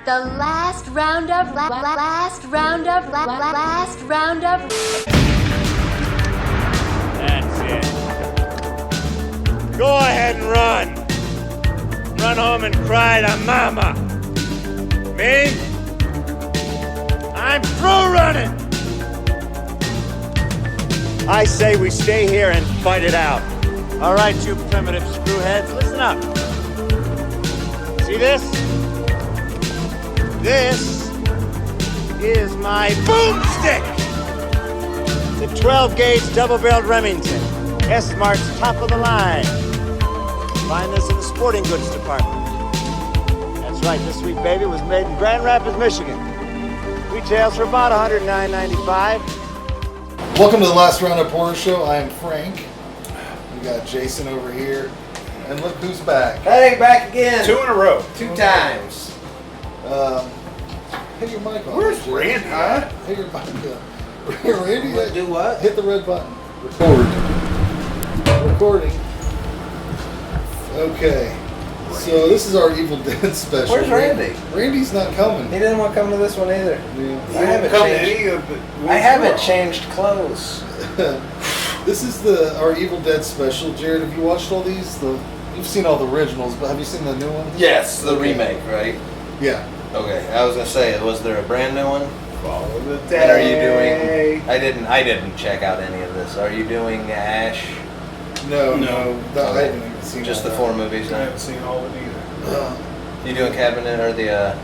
The last round of That's it. Go ahead and run. Run home and cry to mama. Me? I'm through running. I say we stay here and fight it out. All right, you primitive screwheads, listen up. See this? This is my boomstick. The 12-gauge double-barreled Remington. S-Mart's top of the line. Find this in the sporting goods department. That's right, this sweet baby was made in Grand Rapids, Michigan. Retails for about $109.95. Welcome to the Last Roundup Horror Show. I am Frank. We got Jason over here. And look who's back. Hey, back again. 2 in a row. 2 times. Hit your mic on. Where's Randy? Huh? Hit your mic on. Randy, Do what? hit the red button. Record. Recording. Okay. So this is our Evil Dead special. Where's Randy? Randy's not coming. He didn't want to come to this one either. Yeah. I haven't changed clothes. This is our Evil Dead special. Jared, have you watched all these? You've seen all the originals, but have you seen the new ones? Yes, the remake, right? Yeah. Okay, I was gonna say, was there a brand new one? Follow the day. And are you doing? I didn't check out any of this. Are you doing Ash? No. I Okay. haven't even seen Just all the that. 4 movies I now. haven't seen all of it either. You doing Cabinet or the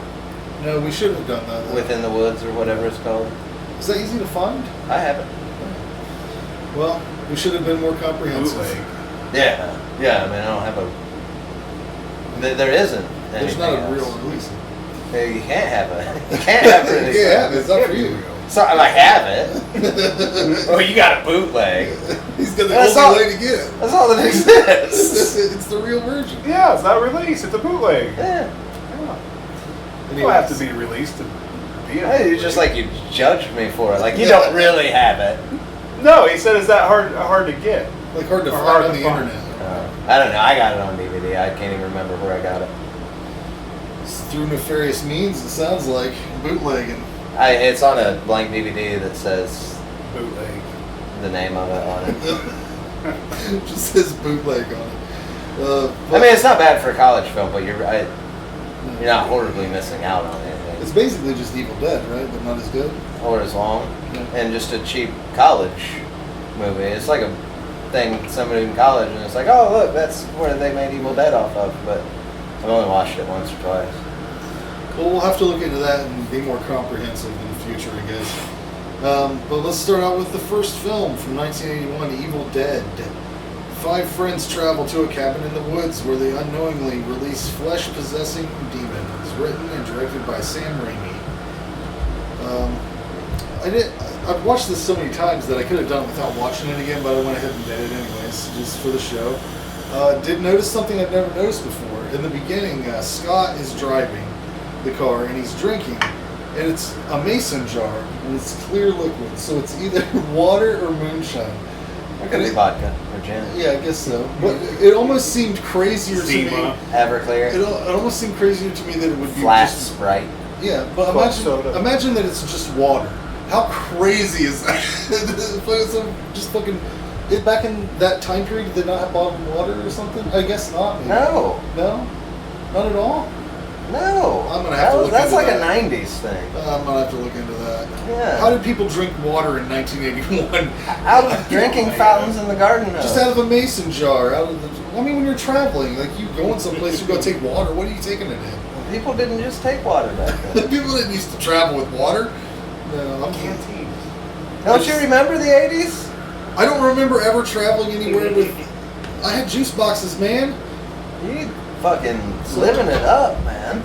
No, we should have done that. though. Within the Woods or whatever it's called? Is that easy to find? I haven't. Well, we should have been more comprehensive. Bootleg. Yeah. I mean, I don't have a. There isn't. There's not a anything real else. release. You can't have it. You can't have it. Yeah, it's not for you. So I have it. Oh, you got a bootleg. He's got the That's only all- way to get it. That's all that exists. It's the real version. Yeah, it's not released. It's a bootleg. Yeah. It will have to be released to be a Hey, bootleg. you just like you judged me for it. Like you don't really have it. No, he said it's that hard to get. Like hard to Or find hard on to the find. internet. I don't know. I got it on DVD. I can't even remember where I got it. It's through nefarious means, it sounds like. Bootlegging. It's on a blank DVD that says Bootleg. the name of it on it. It just says bootleg on it. I mean, it's not bad for a college film, but you're not horribly missing out on anything. It's basically just Evil Dead, right? But not as good. Or as long, Yeah. and just a cheap college movie. It's like a thing somebody in college, and it's like, oh look, that's where they made Evil Dead off of. But I've only watched it once or twice. Well, we'll have to look into that and be more comprehensive in the future, I guess. But let's start out with the first film from 1981, Evil Dead. 5 friends travel to a cabin in the woods where they unknowingly release flesh-possessing demons. Written and directed by Sam Raimi. I've watched this so many times that I could have done it without watching it again, but I went ahead and did it anyways, just for the show. Did notice something I've never noticed before. In the beginning, Scott is driving the car and he's drinking, and it's a mason jar and it's clear liquid, so it's either water or moonshine. It could be vodka or gin. Yeah, I guess so. But it almost seemed crazier to me. Zima. Everclear. It almost seemed crazier to me that it would be Flat just Sprite. yeah. But Club soda. imagine that it's just water. How crazy is that? Just fucking. Back in that time period, did they not have bottled water or something? I guess not. Maybe. No. No, not at all. No. I'm gonna have to look That's into like that. a 90s thing. I'm gonna have to look into that. Yeah. How did people drink water in 1981? Out of drinking fountains in the garden hose. Just out of a mason jar. I mean, when you're traveling, like you going someplace, you go take water. What are you taking it in? People didn't just take water back then. People didn't used to travel with water. No, I'm Canteen. Don't you remember the 80s? I don't remember ever traveling anywhere with. I had juice boxes, man. You fucking living it up, man.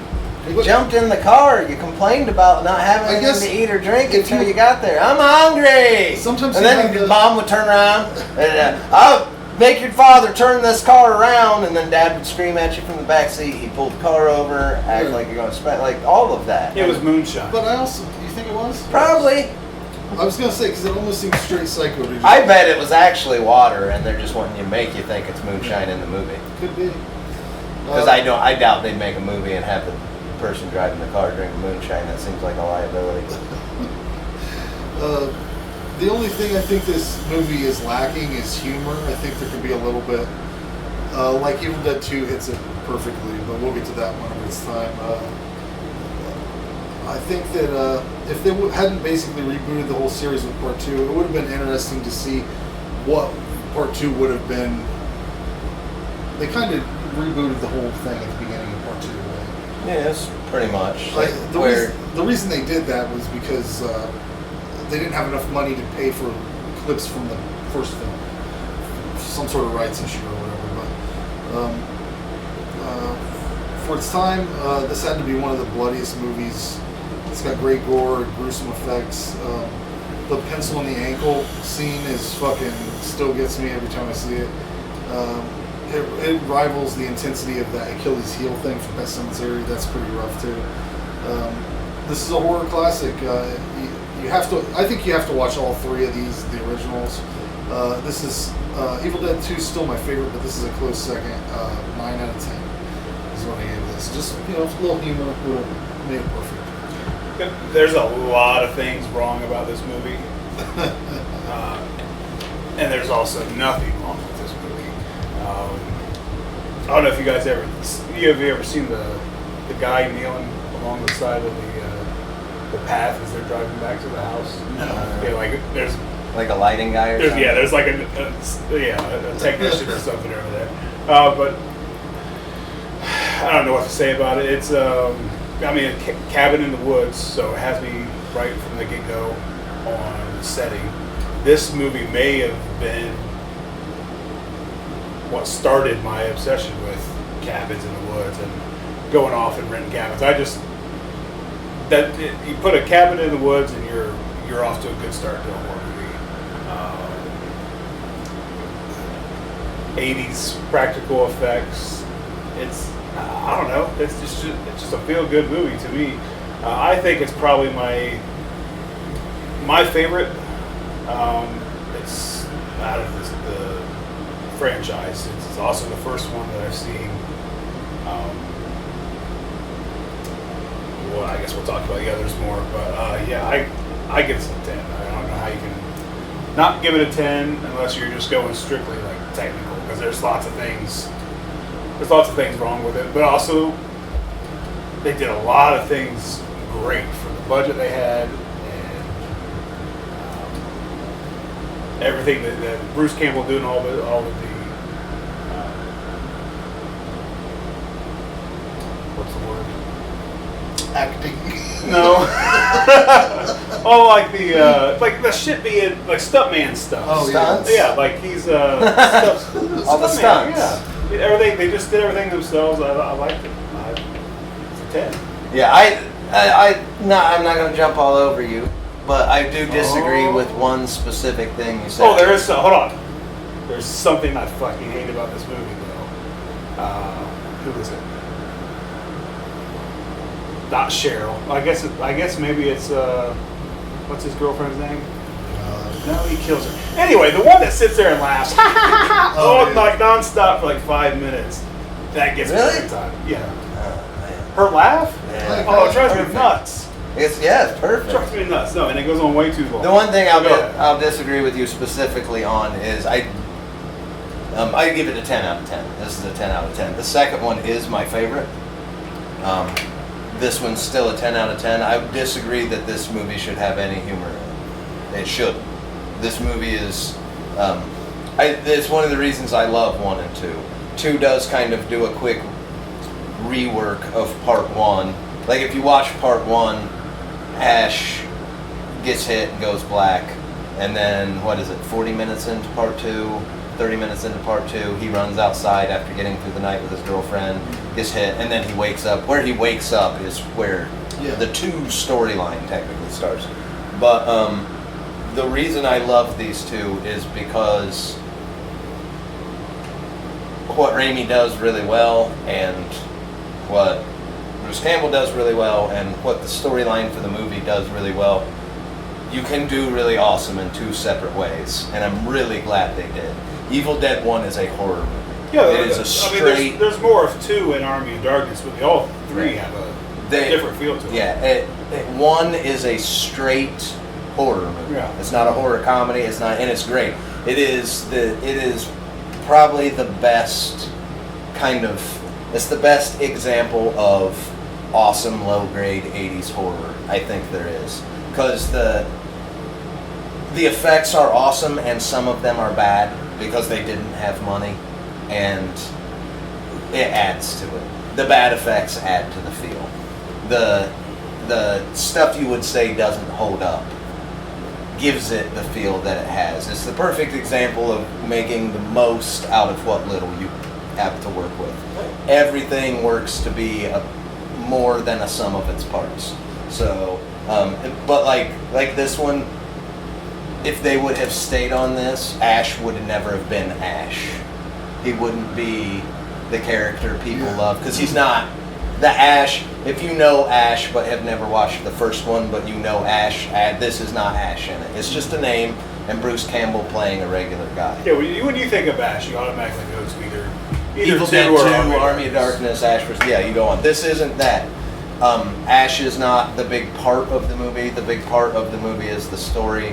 You But- jumped in the car. You complained about not having I anything guess to eat or drink if until you- you got there. I'm hungry. Sometimes and you then have your to- mom would turn around and I'll make your father turn this car around, and then Dad would scream at you from the back seat. He'd pull the car over, act Yeah. like you're going to spend like all of that. It was moonshine. But I also, you think it was? Probably. I was gonna say because it almost seems straight psycho to just, I bet it was actually water, and they're just wanting to make you think it's moonshine in the movie. could be. Because I doubt they'd make a movie and have the person driving the car drinking moonshine. That seems like a liability. The only thing I think this movie is lacking is humor. I think there could be a little bit, like Evil Dead 2 hits it perfectly, but we'll get to that one when it's time. I think that if they hadn't basically rebooted the whole series with Part 2, it would have been interesting to see what Part 2 would have been. They kind of rebooted the whole thing at the beginning of Part 2, right? Yes, pretty much. The reason they did that was because they didn't have enough money to pay for clips from the first film, some sort of rights issue or whatever. But for its time, this had to be one of the bloodiest movies. It's got great gore, gruesome effects. The pencil in the ankle scene is fucking still gets me every time I see it. It rivals the intensity of that Achilles heel thing from Pet Sematary. That's pretty rough too. This is a horror classic. You have to. I think you have to watch all three of these, the originals. This is Evil Dead 2 is still my favorite, but this is a close second. 9 out of 10 is what I gave this. Just a little humor would have made it perfect. There's a lot of things wrong about this movie, and there's also nothing wrong with this movie. I don't know if you guys have you ever seen the guy kneeling along the side of the path as they're driving back to the house? No. Yeah, like there's like a lighting guy or something? Yeah, there's like a technician or something over there. But I don't know what to say about it. It's a cabin in the woods, so it has me right from the get-go on setting. This movie may have been what started my obsession with cabins in the woods and going off and renting cabins. You put a cabin in the woods and you're off to a good start to a horror movie. 80s practical effects. I don't know. It's just a feel-good movie to me. I think it's probably my favorite. It's out of the franchise. It's also the first one that I've seen. Well, I guess we'll talk about the others more, but I give it a 10. I don't know how you can not give it a 10 unless you're just going strictly like technical, because there's lots of things wrong with it, but also they did a lot of things great for the budget they had, and everything that Bruce Campbell doing all of the what's the word? Acting. No. Oh, like the shit being like stuntman stuff. Oh, Stunts? Yeah, like he's all the stunts. Yeah. Everything, they just did everything themselves. I liked it. It's a 10. Yeah, I'm not going to jump all over you, but I do disagree with one specific thing you said. Oh, there is. Hold on. There's something I fucking hate about this movie, though. Who is it? Not Cheryl. I guess maybe it's what's his girlfriend's name? No, he kills her. Anyway, the one that sits there and laughs, like nonstop for like 5 minutes. That gets me every time. Yeah. Her laugh? Yeah. Oh, it drives me nuts. It's perfect. It drives me nuts. No, and it goes on way too long. The one thing I'll disagree with you specifically on is I give it a 10 out of 10. This is a 10 out of 10. The second one is my favorite. This one's still a 10 out of 10. I disagree that this movie should have any humor in it. It shouldn't. This movie is, it's one of the reasons I love 1 and 2. 2 does kind of do a quick rework of part 1. Like if you watch part 1, Ash gets hit and goes black, and then 40 minutes into part 2, 30 minutes into part 2, he runs outside after getting through the night with his girlfriend, gets hit, and then he wakes up. Where he wakes up is where the 2 storyline technically starts. But the reason I love these 2 is because what Raimi does really well, and what Bruce Campbell does really well, and what the storyline for the movie does really well, you can do really awesome in 2 separate ways, and I'm really glad they did. Evil Dead 1 is a horror movie. Yeah, it is a straight... there's more of 2 in Army of Darkness, but all 3 have a different feel to it. Yeah, one is a straight horror movie. Yeah. It's not a horror comedy. It's not, and it's great. It is probably the best it's the best example of awesome low grade 80s horror I think there is, because the effects are awesome and some of them are bad because they didn't have money, and it adds to it. The bad effects add to the feel. The stuff you would say doesn't hold up gives it the feel that it has. It's the perfect example of making the most out of what little you have to work with. Everything works to be more than a sum of its parts. So, but like this one, if they would have stayed on this, Ash would never have been Ash. He wouldn't be the character people love, because he's not the Ash. If you know Ash but have never watched the first one, but you know Ash, this is not Ash in it. It's just a name and Bruce Campbell playing a regular guy. Yeah, when you think of Ash, you automatically go to either Evil Dead 2, Army of Darkness, Ash vs. Yeah, you go on. This isn't that. Ash is not the big part of the movie. The big part of the movie is the story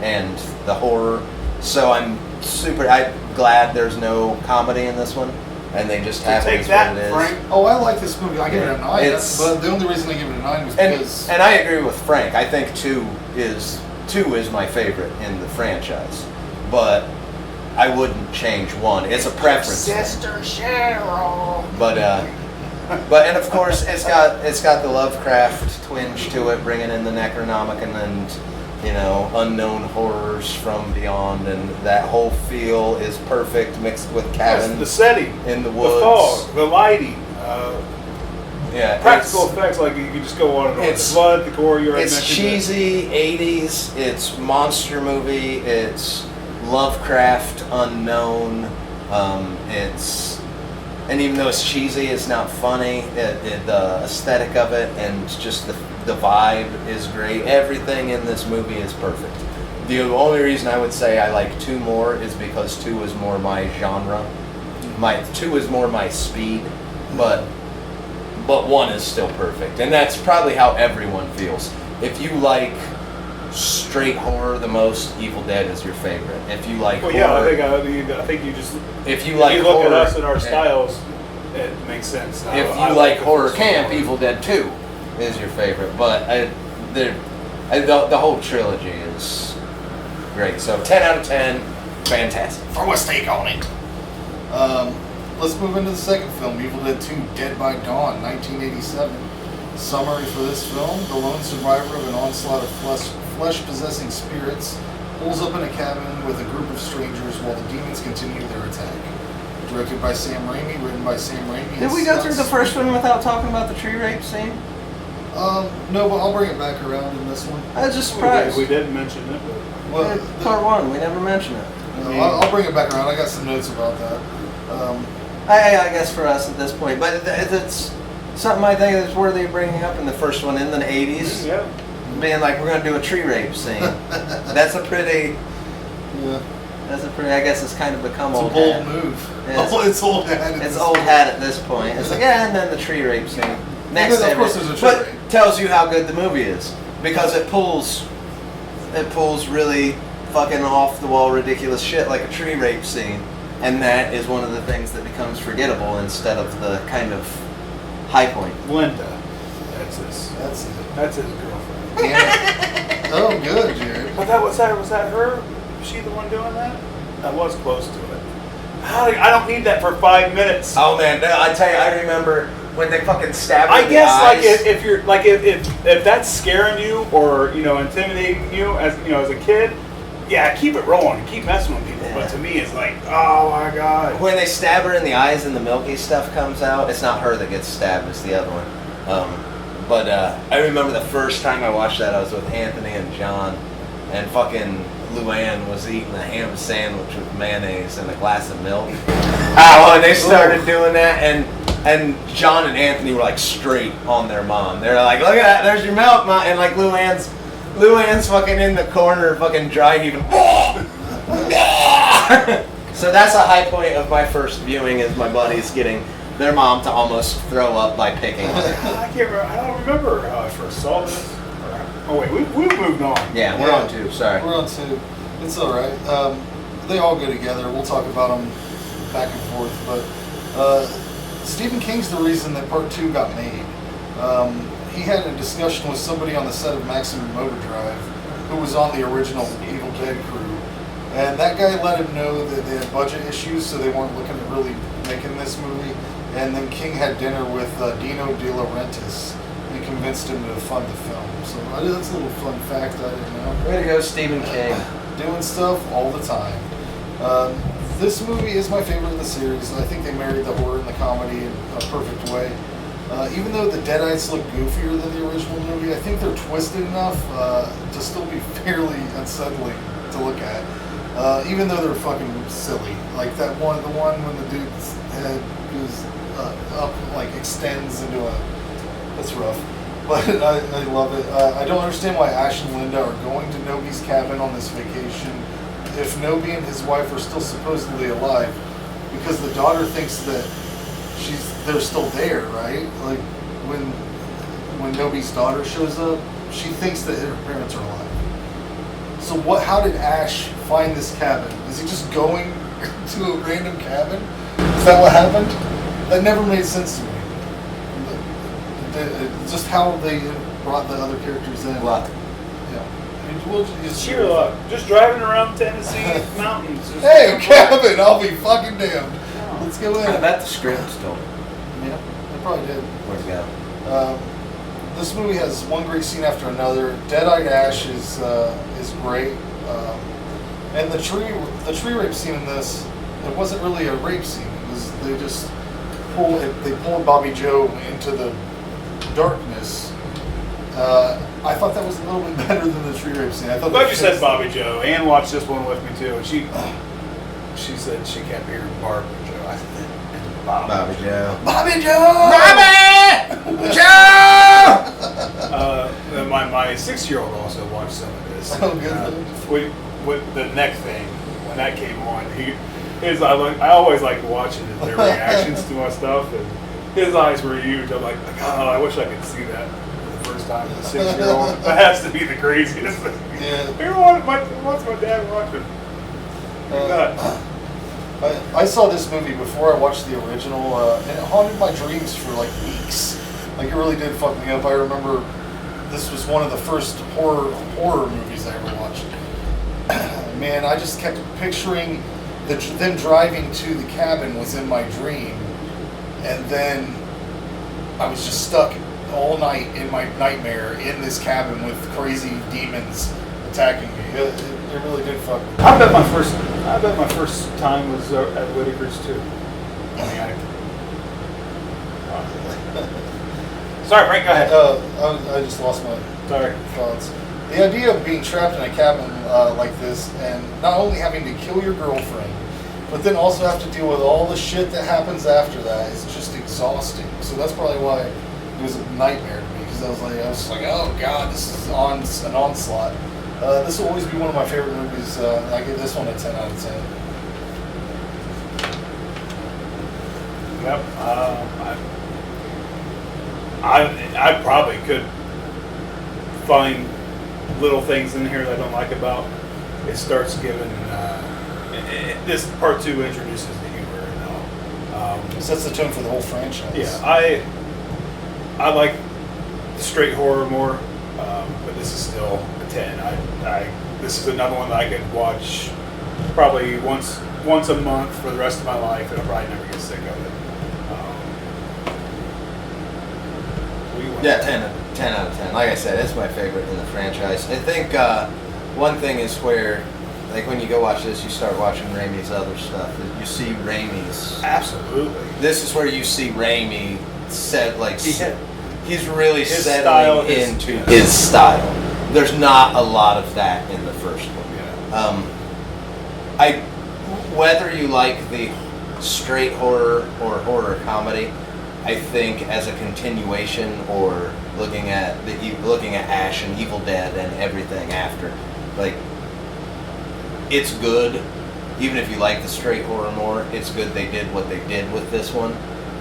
and the horror. So I'm glad there's no comedy in this one, and they just have it as what it is. Frank. Oh, I like this movie. I give it a 9. It's- But the only reason I give it a 9 is because And I agree with Frank. I think 2 is my favorite in the franchise, but I wouldn't change 1. It's a preference. Sister Cheryl. But and of course it's got the Lovecraft twinge to it, bringing in the Necronomicon and unknown horrors from beyond, and that whole feel is perfect mixed with cabin The setting, in the woods, the fog, the lighting, practical it's- effects. Like you can just go on and on. It's- The blood, the gore. You already It's mentioned cheesy 80s. It's monster movie. It's Lovecraft unknown. And even though it's cheesy, it's not funny. The aesthetic of it and just the vibe is great. Everything in this movie is perfect. The only reason I would say I like 2 more is because 2 is more my genre. 2 is more my speed, but 1 is still perfect, and that's probably how everyone feels. If you like straight horror the most, Evil Dead is your favorite. If you like Well, horror, yeah, I think you just. if you like you look horror, at us and our styles, it makes sense. if I you like the horror first camp, one. Evil Dead 2 is your favorite. But the whole trilogy is great. So 10 out of 10, fantastic. throw a steak on it. Let's move into the second film, Evil Dead 2, Dead by Dawn, 1987. Summary for this film: the lone survivor of an onslaught of flesh-possessing spirits pulls up in a cabin with a group of strangers while the demons continue their attack. Directed by Sam Raimi, written by Sam Raimi. Did we go through the first one without talking about the tree rape scene? No, but I'll bring it back around in this one. I was just surprised. We did mention it. Well, Part 1, we never mentioned it. I'll bring it back around. I got some notes about that. I guess for us at this point, but it's something I think is worthy of bringing up in the first one in the 80s. Yeah. Being like, we're going to do a tree rape scene. That's a pretty, Yeah. I guess it's kind of become It's a old bold hat. move. It's- Oh, it's old hat. It's old hat at this point. It's like, yeah, and then the tree rape scene. Next then, of course, image. there's a tree But rape. tells you how good the movie is. Because it pulls really fucking off the wall ridiculous shit like a tree rape scene. And that is one of the things that becomes forgettable instead of the kind of high point. Linda. That's That's it. his girlfriend. Yeah. Oh, good, Jared. But was that her? Was she the one doing that? I was close to it. I don't need that for 5 minutes. Oh man, no, I tell you, I remember when they fucking stabbed her I in the guess like eyes. if you're like if that's scaring you or intimidating you as as a kid, yeah, keep it rolling, keep messing with people. Yeah. But to me, it's like, oh my god. When they stab her in the eyes and the milky stuff comes out, it's not her that gets stabbed, it's the other one. But I remember the first time I watched that, I was with Anthony and John, and fucking Luann was eating a ham sandwich with mayonnaise and a glass of milk. And they started doing that, and John and Anthony were like straight on their mom. They're like, look at that, there's your milk, Mom. And like Luann's fucking in the corner, fucking dry heaving. So that's a high point of my first viewing, is my buddies getting their mom to almost throw up by picking on her. I can't remember. I don't remember how I first saw this. Oh wait, we've moved on. Yeah, we're on 2. Sorry. We're on 2. It's all right. They all go together. We'll talk about them back and forth. But Stephen King's the reason that Part 2 got made. He had a discussion with somebody on the set of Maximum Overdrive who was on the original Evil Dead crew. And that guy let him know that they had budget issues, so they weren't looking at really making this movie. And then King had dinner with Dino De Laurentiis and convinced him to fund the film. So that's a little fun fact I didn't know. Way to go, Stephen King. Doing stuff all the time. This movie is my favorite in the series. I think they married the horror and the comedy in a perfect way. Even though the Deadites look goofier than the original movie, I think they're twisted enough to still be fairly unsettling to look at. Even though they're fucking silly. Like the one when the dude's head goes up, like extends into a... That's rough. But I love it. I don't understand why Ash and Linda are going to Nobi's cabin on this vacation if Nobi and his wife are still supposedly alive, because the daughter thinks that they're still there, right? Like when Nobi's daughter shows up, she thinks that her parents are alive. So how did Ash find this cabin? Is he just going to a random cabin? Is that what happened? That never made sense to me. Just how they brought the other characters in. Luck. Yeah. I mean, we'll just Sheer luck. Just driving around Tennessee mountains. Just Hey, a cabin! I'll be fucking damned. Let's go in. I bet the script still. Yeah, they probably did. Where'd it go? This movie has one great scene after another. Dead-Eyed Ash is great, and the tree rape scene in this, it wasn't really a rape scene. It was they pulled Bobby Joe into the darkness. I thought that was a little bit better than the tree rape scene. I thought. But you said Bobby Joe. Ann watched this one with me too, and she said she kept hearing Barbara Joe. I said Bobby Joe. Bobby Joe. Bobby Joe. My 6-year-old also watched some of this. Oh, good. With the neck thing, when that came on, I always like watching their reactions to my stuff, and his eyes were huge. I'm like, God, I wish I could see that for the first time as a 6-year-old. That has to be the craziest thing. Yeah. What's my dad watching? I saw this movie before I watched the original, and it haunted my dreams for like weeks. Like it really did fuck me up. I remember this was one of the first horror movies I ever watched. Man, I just kept picturing them driving to the cabin was in my dream, and then I was just stuck all night in my nightmare in this cabin with crazy demons attacking me. It really did fuck me. I bet my first time was at Whitaker's too. Sorry, Frank, go ahead. I just lost my Sorry. thoughts. The idea of being trapped in a cabin like this and not only having to kill your girlfriend, but then also have to deal with all the shit that happens after that is just exhausting. So that's probably why it was a nightmare to me, because I was like, oh God, this is an onslaught. This will always be one of my favorite movies. I give this one a 10 out of 10. Yep. I probably could find little things in here that I don't like about. It starts giving this part 2 introduces the humor and all. Sets the tone for the whole franchise. Yeah, I like the straight horror more, but this is still a 10. This is another one that I could watch probably once a month for the rest of my life, and I'll probably never get sick of it. Yeah, 10 out of 10. Like I said, it's my favorite in the franchise. I think one thing is where, like when you go watch this, you start watching Raimi's other stuff. You see Raimi's. Absolutely. This is where you see Raimi set like he's really his settling style, into his style. There's not a lot of that in the first one. Yeah. Whether you like the straight horror or horror comedy, I think as a continuation or looking at Ash and Evil Dead and everything after, like it's good. Even if you like the straight horror more, it's good they did what they did with this one.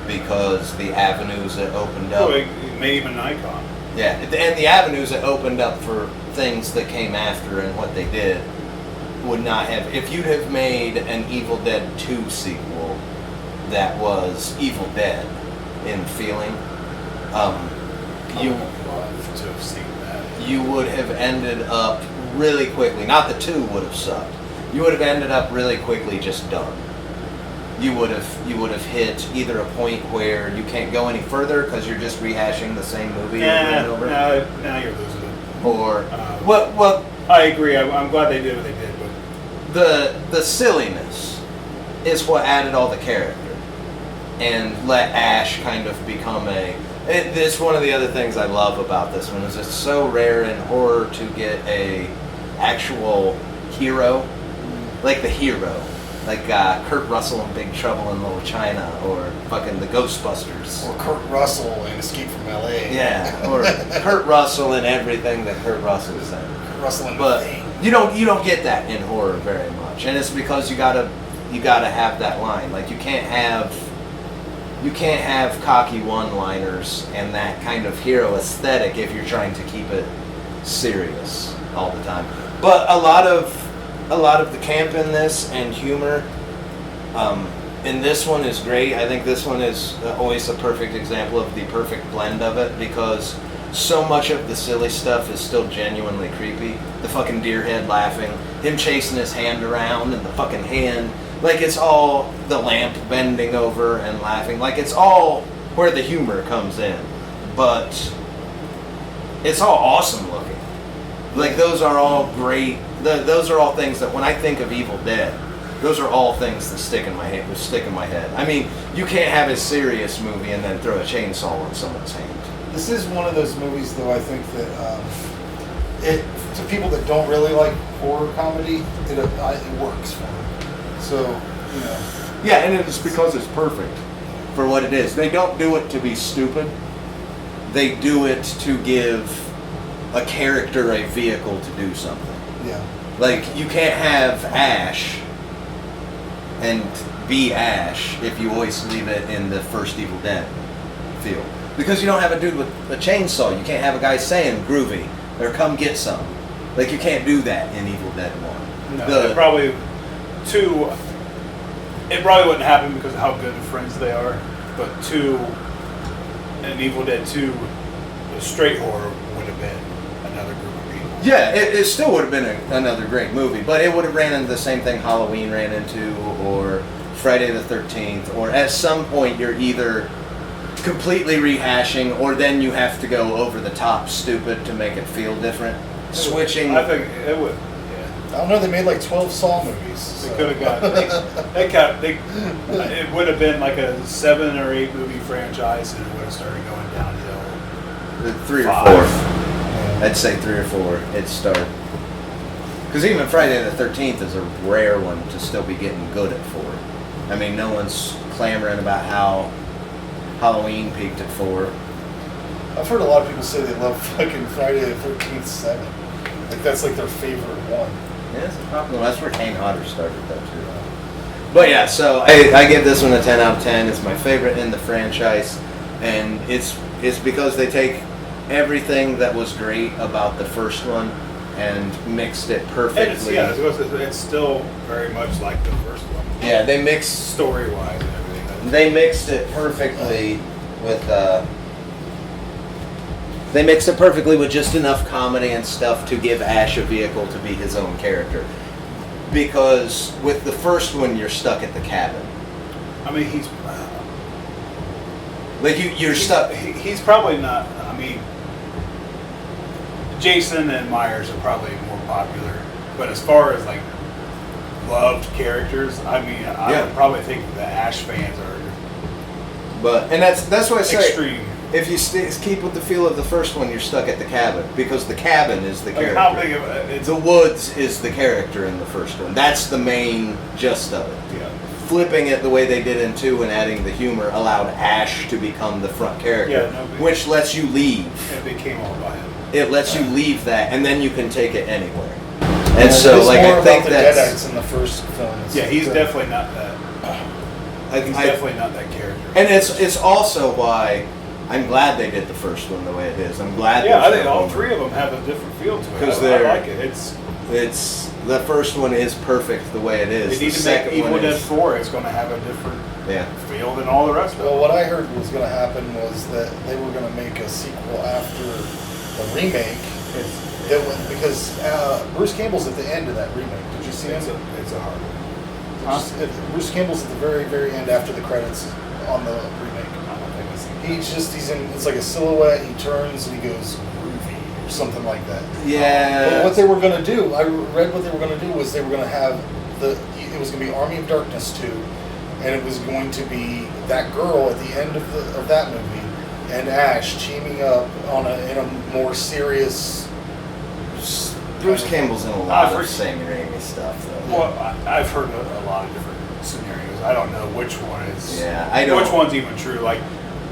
because the avenues that opened up. Oh, it made him an icon. Yeah, and the avenues that opened up for things that came after and what they did would not have. If you'd have made an Evil Dead 2 sequel that was Evil Dead in feeling, I would love to have seen that. you would have ended up really quickly. Not the 2 would have sucked. You would have ended up really quickly just done. You would have hit either a point where you can't go any further because you're just rehashing the same movie over and over. Now you're losing it. Or what? I agree. I'm glad they did what they did, but The silliness is what added all the character and let Ash kind of become it's one of the other things I love about this one is it's so rare in horror to get a actual hero, like the hero, like Kurt Russell in Big Trouble in Little China, or fucking the Ghostbusters, Or Kurt Russell in Escape from L.A. yeah, or Kurt Russell in everything that Kurt Russell is in. Kurt Russell in But The Thing. you don't get that in horror very much, and it's because you gotta have that line. Like you can't have cocky one-liners and that kind of hero aesthetic if you're trying to keep it serious all the time. But a lot of the camp in this and humor in this one is great. I think this one is always a perfect example of the perfect blend of it because so much of the silly stuff is still genuinely creepy. The fucking deer head laughing, him chasing his hand around and the fucking hand. Like it's all the lamp bending over and laughing. Like it's all where the humor comes in. But it's all awesome looking. Like those are all great. Those are all things that when I think of Evil Dead, those are all things that stick in my head. I mean, you can't have a serious movie and then throw a chainsaw on someone's hand. This is one of those movies, though, I think that to people that don't really like horror comedy, it works for them. So, you know. Yeah, and it's because it's perfect for what it is. They don't do it to be stupid. They do it to give a character a vehicle to do something. Yeah. Like, you can't have Ash and be Ash if you always leave it in the first Evil Dead feel. Because you don't have a dude with a chainsaw. You can't have a guy saying groovy or come get some. Like, you can't do that in Evil Dead 1. no, it probably wouldn't happen because of how good of friends they are. But 2, in Evil Dead 2, the straight horror would have been another group of people. Yeah, it still would have been another great movie, but it would have ran into the same thing Halloween ran into, or Friday the 13th, or at some point you're either completely rehashing, or then you have to go over the top stupid to make it feel different. Switching. I think it would. Yeah. I don't know, they made like 12 Saw movies. They So. could have got. It would have been like a 7 or 8 movie franchise, and it would have started going downhill. 3 or 4. 5. I'd say 3 or 4. It'd start. Because even Friday the 13th is a rare one to still be getting good at 4. I mean, no one's clamoring about how Halloween peaked at 4. I've heard a lot of people say they love fucking Friday the 13th 7. Like that's like their favorite one. Yeah, it's a popular one. That's where Kane Hodder started that too. But yeah, so I give this one a 10 out of 10. It's my favorite in the franchise, and it's because they take everything that was great about the first one and mixed it perfectly. It's still very much like the first one. Yeah, they mixed Story-wise and everything. They mixed it perfectly with they mixed it perfectly with just enough comedy and stuff to give Ash a vehicle to be his own character. Because with the first one, you're stuck at the cabin. I mean, he's Like you're stuck. He's probably not. I mean, Jason and Myers are probably more popular, but as far as like loved characters, I mean, I would probably think the Ash fans are. And that's why I say extreme. If you keep with the feel of the first one, you're stuck at the cabin because the cabin is the character. How big of it's the woods is the character in the first one. That's the main gist of it. Yeah. Flipping it the way they did in 2 and adding the humor allowed Ash to become the front character, which lets you leave. It became all about him. It lets you leave that, and then you can take it anywhere. And Yeah, so, it's like, more I think about the that's Deadites in the first film. Yeah, he's definitely not that. He's definitely not that character. And it's also why I'm glad they did the first one the way it is. I'm glad. Yeah, I think all three of them have a different feel to it. Because I like it. It's the first one is perfect the way it is. They need to make Evil Dead 4. It's going to have a different feel than all the rest of them. Well, what I heard was going to happen was that they were going to make a sequel after the remake. Because Bruce Campbell's at the end of that remake. Did you see him? It's a hard one. Bruce Campbell's at the very, very end after the credits on the remake. I don't think it's. He's in, it's like a silhouette, he turns and he goes groovy or something like that. Yeah. But what they were going to do, I read what they were going to do was they were going to have it was going to be Army of Darkness 2, and it was going to be that girl at the end of that movie and Ash teaming up in a more serious. Bruce Campbell's in a lot of Sam Raimi stuff, though. Well, I've heard a lot of different scenarios. I don't know which one is. Yeah, I don't. Which one's even true? Like,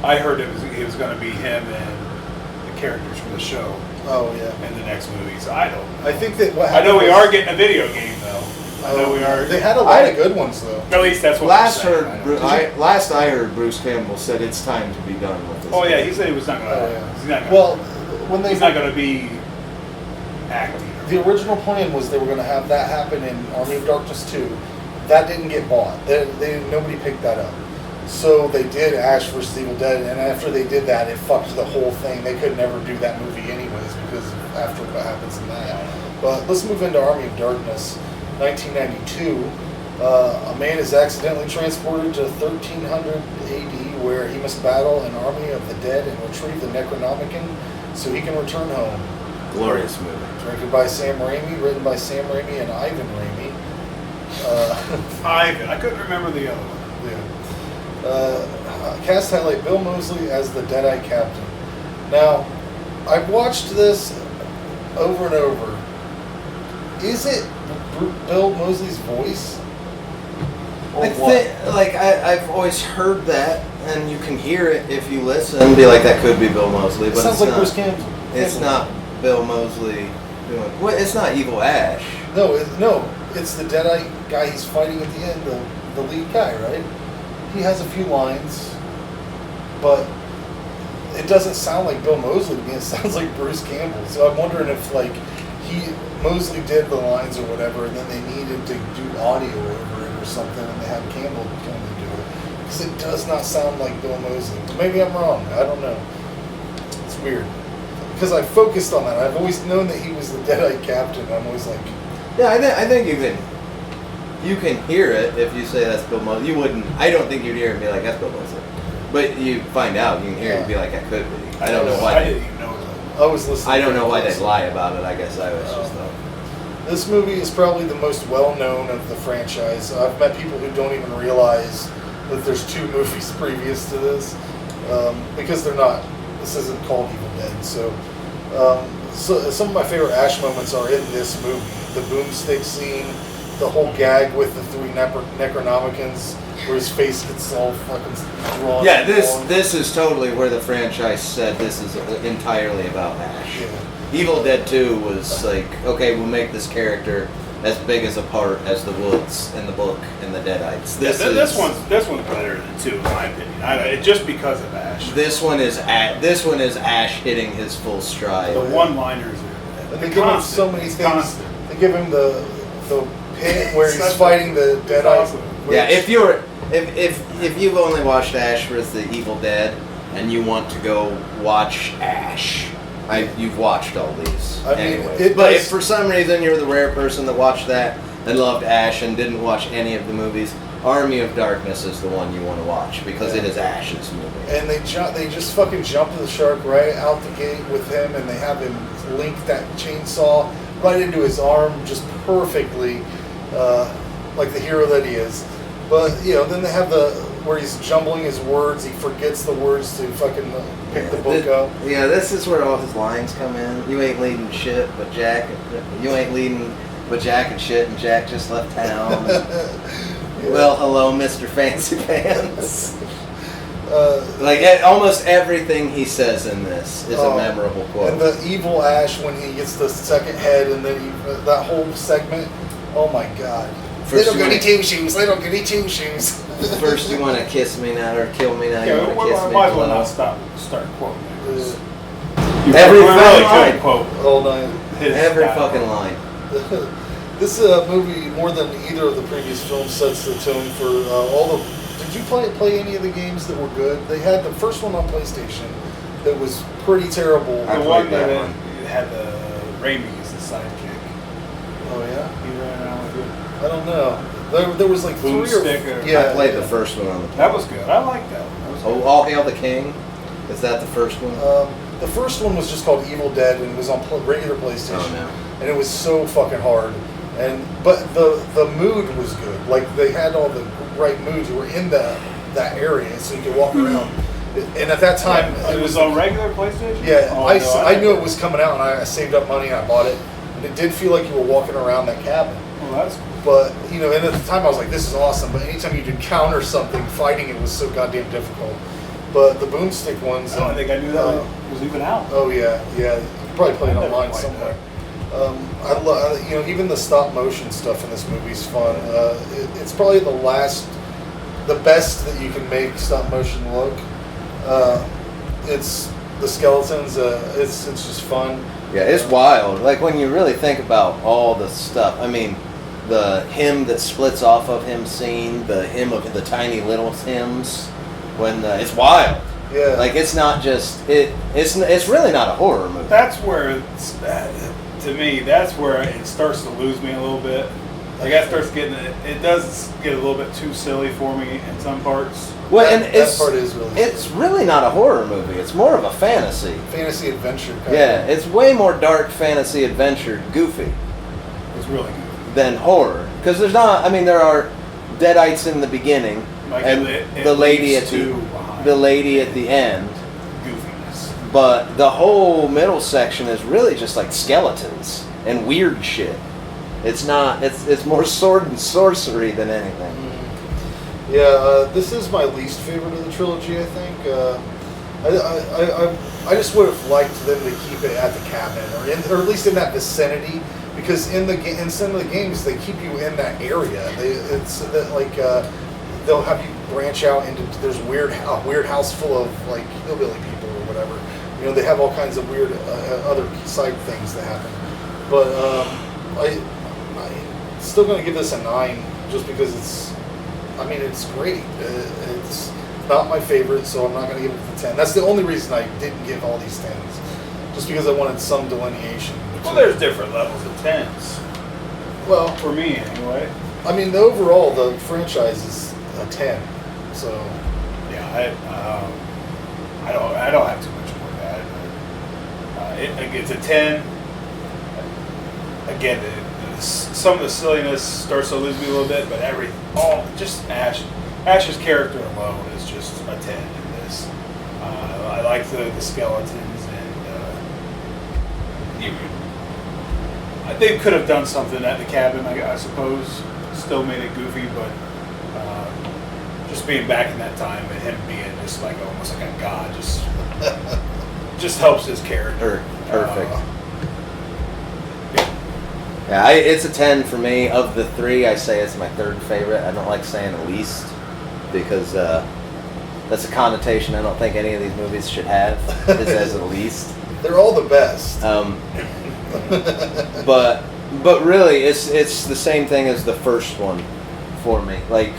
I heard it was going to be him and the characters from the show. Oh yeah. In the next movie, so I don't know. I think that what I know we are getting a video game though. I know we are. They had a lot of good ones though. At least that's what. Last I heard, Bruce Campbell said it's time to be done with this. Oh yeah, he said he was not going to. Oh, yeah. He's not gonna, Well, when he's not going to be acting. The original plan was they were going to have that happen in Army of Darkness 2. That didn't get bought. Nobody picked that up. So they did Ash vs. Evil Dead, and after they did that, it fucked the whole thing. They could never do that movie anyways because after what happens in that. But let's move into Army of Darkness, 1992. A man is accidentally transported to 1300 AD where he must battle an army of the dead and retrieve the Necronomicon so he can return home. Glorious movie. Directed by Sam Raimi, written by Sam Raimi and Ivan Raimi. I couldn't remember the other one. Yeah. Cast highlight Bill Moseley as the Deadeye Captain. Now, I've watched this over and over. Is it Bill Moseley's voice? I've always heard that, and you can hear it if you listen and be like, that could be Bill Moseley, but It sounds like Bruce Campbell. It's not Bill Moseley doing. Well, it's not Evil Ash. No, it's the Deadeye guy he's fighting at the end, the lead guy, right? He has a few lines, but it doesn't sound like Bill Moseley to me. It sounds like Bruce Campbell. So I'm wondering if Moseley did the lines or whatever, and then they needed to do audio over it or something, and they had Campbell come to do it because it does not sound like Bill Moseley. But maybe I'm wrong. I don't know. It's weird because I focused on that. I've always known that he was the Deadeye Captain. I'm always like, yeah, I think you can hear it if you say that's Bill Moseley. You wouldn't. I don't think you'd hear it and be like, that's Bill Moseley. But you find out, you can hear it and be like, that could be. I don't know why. I didn't even know that. I was listening. I don't know why they'd lie about it. I guess I was just. This movie is probably the most well-known of the franchise. I've met people who don't even realize that there's two movies previous to this because they're not. This isn't called Evil Dead. So some of my favorite Ash moments are in this movie. The boomstick scene, the whole gag with the three Necronomicons, where his face gets all fucking drawn. Yeah, this is totally where the franchise said this is entirely about Ash. Yeah. Evil Dead 2 was like, okay, we'll make this character as big as a part as the Woods and the Book and the Deadites. This one's better than 2 in my opinion. Just because of Ash. This one is Ash hitting his full stride. The one-liners are. They give him so many things. Constant. They give him the pit where he's fighting the Deadeye. Awesome. Yeah, if you've only watched Ash vs. the Evil Dead and you want to go watch Ash, you've watched all these. I mean, anyway. But if for some reason you're the rare person that watched that and loved Ash and didn't watch any of the movies, Army of Darkness is the one you want to watch because it is Ash's movie. And they just fucking jump the shark right out the gate with him, and they have him link that chainsaw right into his arm just perfectly, like the hero that he is. But then they have where he's jumbling his words. He forgets the words to fucking pick the book up. Yeah, this is where all his lines come in. You ain't leading shit, but Jack. You ain't leading, but Jack and shit, and Jack just left town. Well, hello, Mr. Fancy Pants. Almost everything he says in this is a memorable quote. And the evil Ash when he gets the second head, and then that whole segment. Oh my god. Little goody two shoes, little goody two shoes. First you want to kiss me now or kill me now. Yeah, You want to kiss me. might as well now. not start quoting it. 'cause Uh, You Every really fucking could line. quote all night. his Every dialogue. fucking line. This movie, more than either of the previous films, sets the tone for all the. Did you play any of the games that were good? They had the first one on PlayStation that was pretty terrible. I The played one that that one. had the Raimi as the sidekick. Oh yeah, He ran around with it. I don't know. There was like three Boomstick or or- yeah. I played the first one on the. That was good. I like that one. That was Oh, good. All Hail the King. Is that the first one? The first one was just called Evil Dead and it was on regular PlayStation, Oh, no. and it was so fucking hard. But the mood was good. Like they had all the right moods. You were in that area, so you could walk around. And at that time, it was on regular PlayStation. Yeah, Oh, I knew it was coming out, and I saved up money and I bought it. And it did feel like you were walking around that cabin. Well, that's But and at the time I was like, "This is awesome." But anytime you'd encounter something, fighting it was so goddamn difficult. But the boomstick ones, I don't think I knew that uh, was even out. Oh yeah. You probably played it I never online played somewhere. I love even the stop motion stuff in this movie is fun. It's probably the best that you can make stop motion look. It's the skeletons. It's just fun. Yeah, it's wild. Like when you really think about all the stuff. I mean, the hymn that splits off of him scene, the hymn of the tiny little hymns. When it's wild. Yeah. Like it's not just it's really not a horror movie. That's where to me, that's where it starts to lose me a little bit. Like that starts getting it does get a little bit too silly for me in some parts. Well, That- and that part is really it's really not a horror movie. It's more of a fantasy. fantasy adventure. Kind Yeah, of. it's way more dark fantasy adventure, goofy, It's really good. than horror. Because there's not. I mean, there are deadites in the beginning, Like and it the lady leads at the to behind the lady at the end. goofiness. But the whole middle section is really just like skeletons and weird shit. It's not. It's more sword and sorcery than anything. Yeah, this is my least favorite of the trilogy. I think. I just would have liked them to keep it at the cabin, or at least in that vicinity, because in some of the games they keep you in that area. They'll have you branch out into there's a weird house full of like hillbilly people or whatever. They have all kinds of weird other side things that happen. But I'm still going to give this a 9 just because it's great. It's not my favorite, so I'm not going to give it a 10. That's the only reason I didn't give all these 10s, just because I wanted some delineation. Well, there's different levels of tens. Well, For me, anyway. I mean, overall, the franchise is a 10. So, Yeah, I don't have too much more to add. It's a 10. Again, some of the silliness starts to lose me a little bit, but just Ash's character alone is just a 10 in this. I like the skeletons, and they could have done something at the cabin, I suppose. Still made it goofy, but just being back in that time and him being just like almost like a god just helps his character. Perfect. Yeah, it's a 10 for me. Of the three, I say it's my third favorite. I don't like saying least because that's a connotation I don't think any of these movies should have, is as a least. they're all the best. But really, it's the same thing as the first one for me. Like,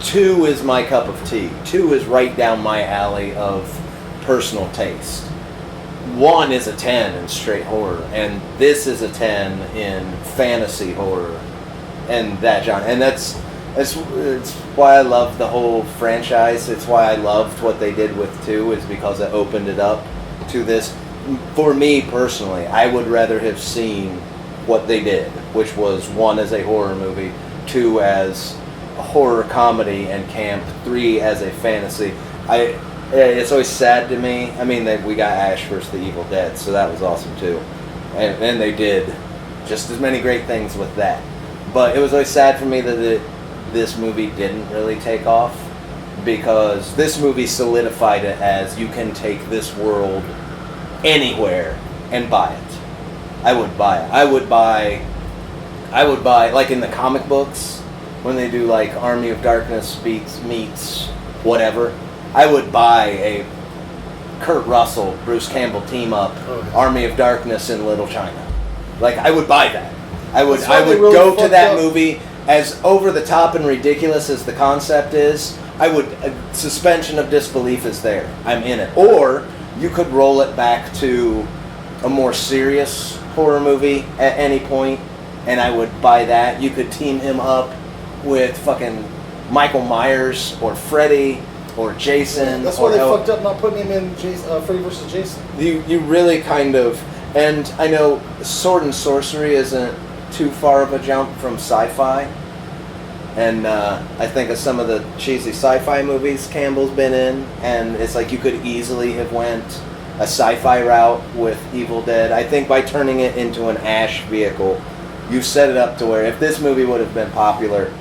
2 is my cup of tea. 2 is right down my alley of personal taste. 1 is a 10 in straight horror, and this is a 10 in fantasy horror, and that genre. And it's why I love the whole franchise. It's why I loved what they did with 2, is because it opened it up to this. For me personally, I would rather have seen what they did, which was 1 as a horror movie, 2 as a horror comedy and camp, 3 as a fantasy. It's always sad to me. I mean, we got Ash vs. the Evil Dead, so that was awesome too. And they did just as many great things with that. But it was always sad for me that this movie didn't really take off, because this movie solidified it as you can take this world anywhere and buy it. I would buy it. I would buy, like in the comic books, when they do like Army of Darkness meets whatever, I would buy a Kurt Russell, Bruce Campbell team up, Army of Darkness in Little China. Like, I would buy that. I would really go to that up. movie, as over the top and ridiculous as the concept is. I would, suspension of disbelief is there. I'm in it. Or you could roll it back to a more serious horror movie at any point, and I would buy that. You could team him up with fucking Michael Myers or Freddy or Jason. That's why they fucked up not putting him in Freddy vs. Jason. You really kind of, and I know sword and sorcery isn't too far of a jump from sci-fi. And I think of some of the cheesy sci-fi movies Campbell's been in, and it's like you could easily have went a sci-fi route with Evil Dead. I think by turning it into an Ash vehicle, you set it up to where if this movie would have been popular,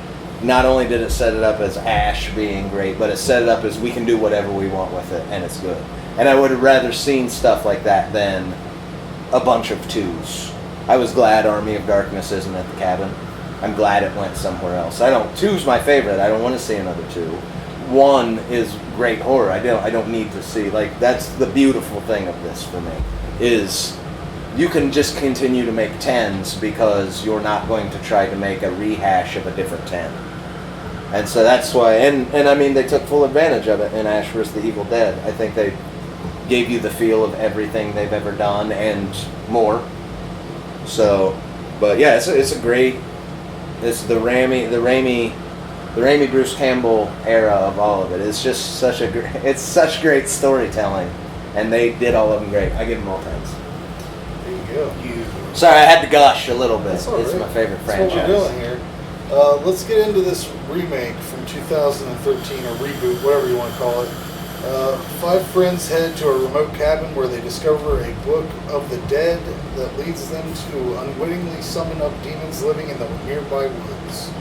not only did it set it up as Ash being great, but it set it up as we can do whatever we want with it, and it's good. And I would have rather seen stuff like that than a bunch of twos. I was glad Army of Darkness isn't at the cabin. I'm glad it went somewhere else. Two's my favorite. I don't want to see another two. One is great horror. I don't need to see, like, that's the beautiful thing of this for me, is you can just continue to make 10s because you're not going to try to make a rehash of a different 10. And so that's why, and I mean, they took full advantage of it in Ash vs. the Evil Dead. I think they gave you the feel of everything they've ever done and more. So, but yeah, it's a great, it's the Raimi Bruce Campbell era of all of it. It's just it's such great storytelling, and they did all of them great. I give them all 10s. There you go. Sorry, I had to gush a little bit. It's right. my favorite That's franchise. what we're doing here. Let's get into this remake from 2013, or reboot, whatever you want to call it. 5 friends head to a remote cabin where they discover a book of the dead that leads them to unwittingly summon up demons living in the nearby woods.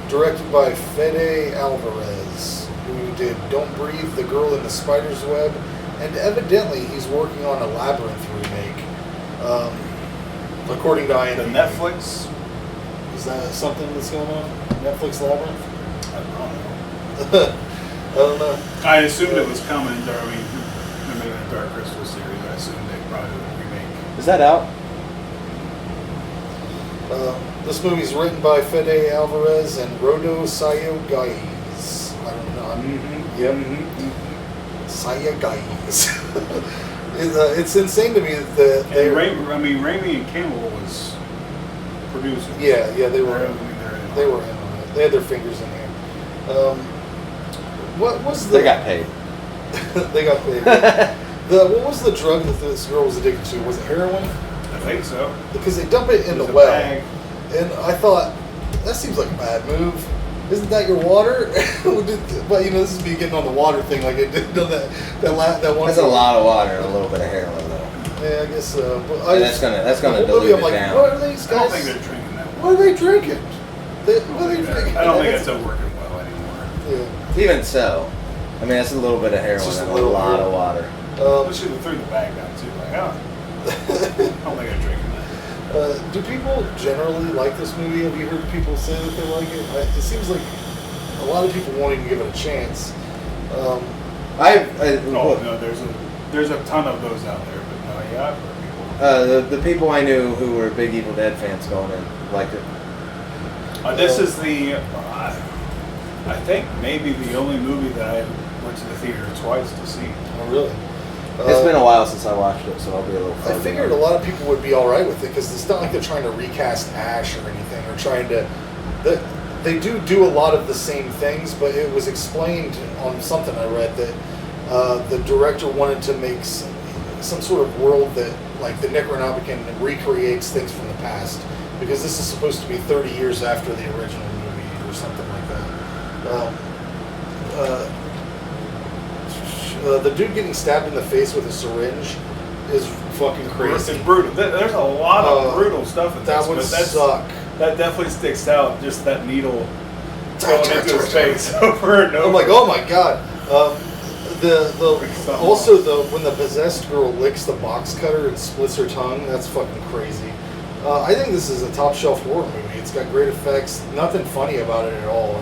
Directed by Fede Alvarez, who did Don't Breathe, The Girl in the Spider's Web, and evidently he's working on a Labyrinth remake. According to IMDb. The Netflix? Is that something that's going on? Netflix Labyrinth? I don't know. I don't know. I assumed it was coming during the Dark Crystal series. I assumed they probably would remake. Is that out? This movie's written by Fede Alvarez and Rodo Sayagais. I don't know. Yep. Sayagais. It's insane to me that they. Raimi and Campbell was producing. Yeah, they were. They were in on it. They had their fingers in there. What was the? They got paid. They got paid. What was the drug that this girl was addicted to? Was it heroin? I think so. Because they dump it in the There's a well, bag. and I thought that seems like a bad move. Isn't that your water? But this is me getting on the water thing. Like it did that one. That's a lot of water and a little bit of heroin, though. Yeah, I guess so. But And that's gonna the whole dilute movie, I'm it like, down. what are these I don't guys? think they're drinking that What are they drinking? What are they drinking? I don't think it's working well anymore. Yeah. Even so, I mean, that's a little bit of heroin just and a a little lot bit. of water. Especially they threw the bag down too. Like, I don't think they're drinking that. Do people generally like this movie? Have you heard people say that they like it? It seems like a lot of people won't even give it a chance. No, there's a ton of those out there, but no, yeah, I've heard people. The people I knew who were big Evil Dead fans going in liked it. This is I think maybe the only movie that I went to the theater twice to see. Oh, really? It's been a while since I watched it, so I'll be a little fuzzy. I figured a lot of people would be all right with it because it's not like they're trying to recast Ash or anything, or trying to. They do a lot of the same things, but it was explained on something I read that the director wanted to make some sort of world that, like, the Necronomicon recreates things from the past, because this is supposed to be 30 years after the original movie or something like that. The dude getting stabbed in the face with a syringe is fucking crazy. It's brutal. There's a lot of brutal stuff in that this. would suck. That definitely sticks out. Just that needle going into his face over and over. I'm like, oh my god. When the possessed girl licks the box cutter and splits her tongue, that's fucking crazy. I think this is a top shelf horror movie. It's got great effects. Nothing funny about it at all.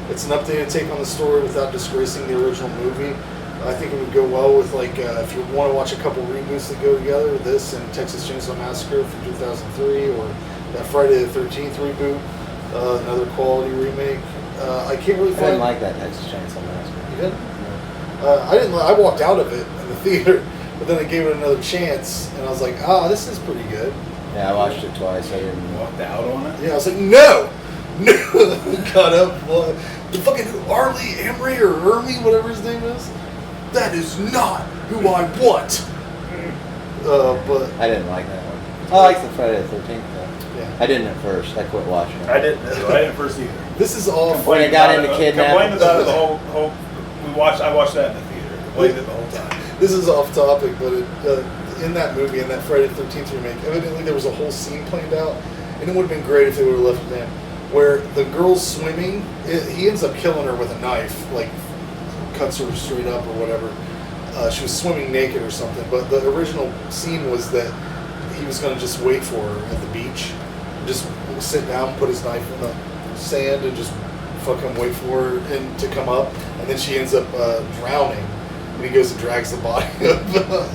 It's an updated take on the story without disgracing the original movie. I think it would go well with if you want to watch a couple reboots that go together, this and Texas Chainsaw Massacre from 2003, or that Friday the 13th reboot, another quality remake. I can't really I find. didn't like that Texas Chainsaw Massacre. You didn't? I didn't. I walked out of it in the theater, but then I gave it another chance, and I was like, this is pretty good. Yeah, I watched it twice. I didn't. Walked out on it. Yeah, I was like, no. Got up. The fucking Arlie Emery or Ermy, whatever his name is. That is not who I want. But I didn't like that one. I liked the Friday the 13th though. yeah, I didn't at first. I quit watching it. I didn't first either. this is all. When it got into kidnapping. Complained about it the whole. I watched that in the theater. Complained it the whole time. This is off topic, but in that movie, in that Friday the 13th remake, evidently there was a whole scene planned out, and it would have been great if they would have left it in, where the girl's swimming. He ends up killing her with a knife, like cuts her straight up or whatever. She was swimming naked or something, but the original scene was that he was going to just wait for her at the beach, just sit down, put his knife in the sand, and just fucking wait for her and to come up, and then she ends up drowning, and he goes and drags the body up.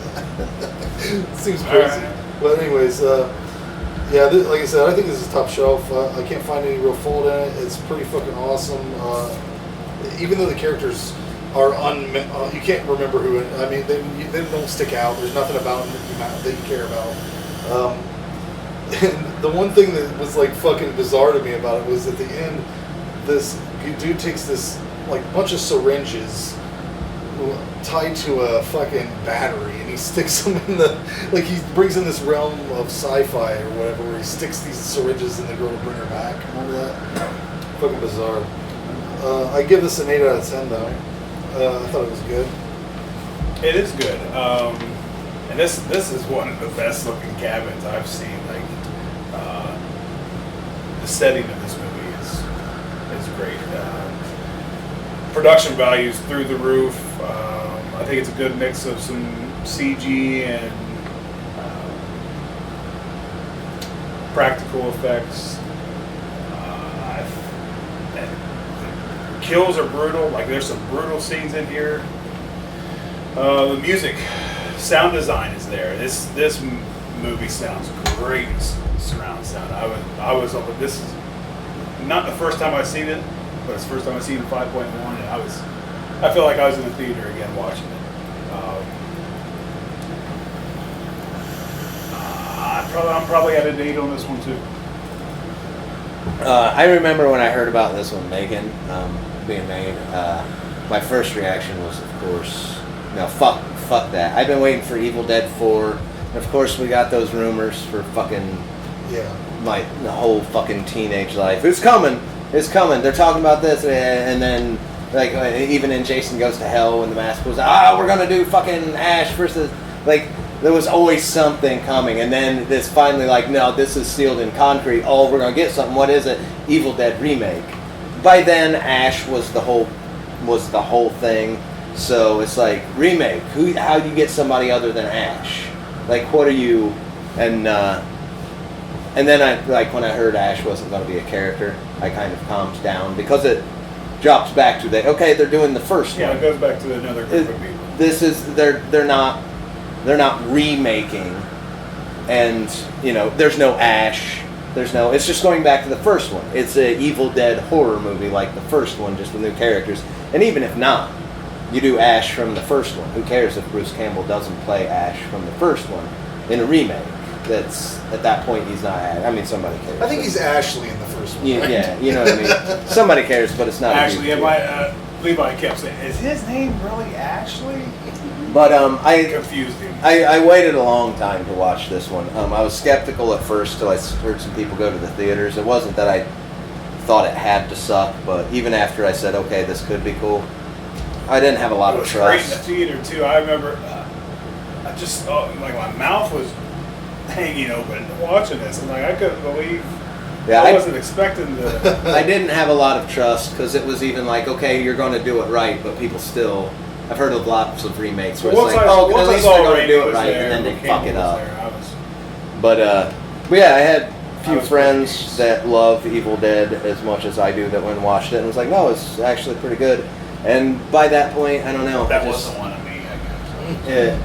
Seems crazy, Right. but anyways, yeah, like I said, I think this is top shelf. I can't find any real fault in it. It's pretty fucking awesome. Even though the characters are you can't remember who. I mean, they don't stick out. There's nothing about them that you care about. And the one thing that was like fucking bizarre to me about it was at the end, this dude takes this like bunch of syringes tied to a fucking battery, and he sticks them in he brings in this realm of sci-fi or whatever, where he sticks these syringes in the girl to bring her back. Remember that? Fucking bizarre. I give this an 8 out of 10 though. I thought it was good. It is good, and this is one of the best looking cabins I've seen. Like the setting of this movie is great. Production values through the roof. I think it's a good mix of some CG and practical effects. Kills are brutal. Like there's some brutal scenes in here. The music, sound design is there. This movie sounds great. Surround sound. I was over. This is not the first time I've seen it, but it's the first time I've seen 5.1, and I feel like I was in the theater again watching it. I'm probably at an 8 on this one too. I remember when I heard about this one being made, my first reaction was, of course, no, fuck that. I've been waiting for Evil Dead 4. And of course, we got those rumors for fucking my whole fucking teenage life. It's coming. They're talking about this, and then like even in Jason Goes to Hell, when the mask was, we're gonna do fucking Ash versus like. There was always something coming, and then this finally no, this is sealed in concrete. Oh, we're gonna get something. What is it? Evil Dead remake. By then, Ash was the whole thing. So it's like remake. How do you get somebody other than Ash? Like, what are you? And then I when I heard Ash wasn't going to be a character, I kind of calmed down because it drops back to they're doing the first one. Yeah, it goes back to another group of people. This is they're not remaking, and there's no Ash, it's just going back to the first one. It's a Evil Dead horror movie like the first one, just with new characters. And even if not, you do Ash from the first one. Who cares if Bruce Campbell doesn't play Ash from the first one in a remake? That's at that point he's not Ash. I mean, somebody cares. I think he's Ashley in the first one. Right? Yeah, you know what I mean. Somebody cares, but it's not. Actually, Levi kept saying, "Is his name really Ashley?" But I confused him. I waited a long time to watch this one. I was skeptical at first till I heard some people go to the theaters. It wasn't that I thought it had to suck, but even after I said, okay, this could be cool, I didn't have a lot of trust. It was great in the theater too. I remember, I just my mouth was hanging open watching this. I'm like, I couldn't believe. Yeah, I wasn't expecting the. I didn't have a lot of trust because it was even like, okay, you're going to do it right, but people still. I've heard of lots of remakes where it's like, at least they're going to do it right, and then they fuck it up. But But yeah, I had a I few was friends pretty- that love Evil Dead as much as I do that went and watched it and was like, no, it's actually pretty good. And by that point, I don't know. That just, wasn't one of me, I guess.